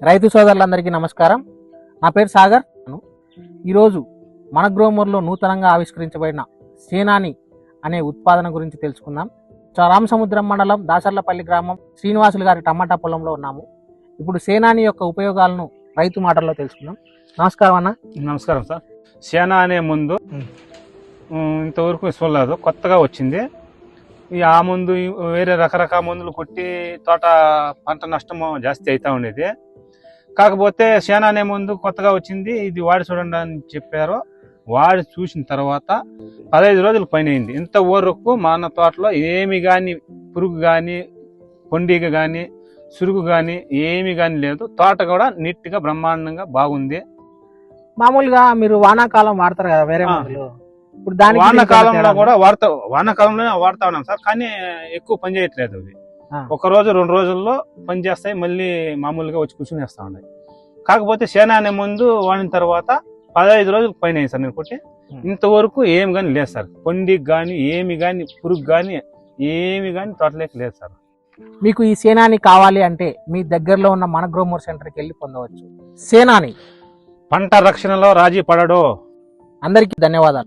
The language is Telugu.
రైతు సోదరులందరికీ నమస్కారం. నా పేరు సాగర్. ఈరోజు మన గ్రోమర్లో నూతనంగా ఆవిష్కరించబడిన సేనాని అనే ఉత్పాదన గురించి తెలుసుకుందాం. రామసముద్రం మండలం దాసర్లపల్లి గ్రామం శ్రీనివాసులు గారి టమాటా పొలంలో ఉన్నాము. ఇప్పుడు సేనాని యొక్క ఉపయోగాలను రైతు మాటల్లో తెలుసుకుందాం. నమస్కారం అన్న. నమస్కారం సార్. సేనా అనే ముందు ఇంతవరకు చూడలేదు, కొత్తగా వచ్చింది. ఆ ముందు వేరే రకరకాల మందులు కొట్టి తోట పంట నష్టం జాస్తి అవుతా ఉండేది. కాకపోతే సేనా అనే ముందు కొత్తగా వచ్చింది, ఇది వాడి చూడండి అని చెప్పారు. వాడి చూసిన తర్వాత 15 రోజుల పైన అయింది. ఇంతవరకు మన తోటలో ఏమి కానీ పురుగు కానీ పొండిగ కానీ సురుగు కానీ ఏమి కానీ లేదు. తోట కూడా నీట్గా బ్రహ్మాండంగా బాగుంది. మామూలుగా మీరు వానాకాలం వాడతారు కదా వేరే మందులు, ఇప్పుడు దాని వానాకాలంలో కూడా వానాకాలంలోనే వాడుతా ఉన్నాం సార్, కానీ ఎక్కువ పని చేయట్లేదు. అవి ఒక రోజు 2 రోజుల్లో పని చేస్తాయి, మళ్ళీ మామూలుగా వచ్చి కూర్చునేస్తా ఉన్నాయి. కాకపోతే సేనా అనే ముందు వాడిన తర్వాత 15 రోజులకు పైన అయింది సార్. నేను కొట్టి ఇంతవరకు ఏమి కానీ లేదు సార్. పొండికి కానీ ఏమి కానీ పురుగు కానీ ఏమి కానీ తోటలేక లేదు సార్. మీకు ఈ సేనాని కావాలి అంటే మీ దగ్గరలో ఉన్న మన గ్రోమర్ సెంటర్కి వెళ్ళి పొందవచ్చు. సేనాని పంట రక్షణలో రాజీ పడడు. అందరికీ ధన్యవాదాలు.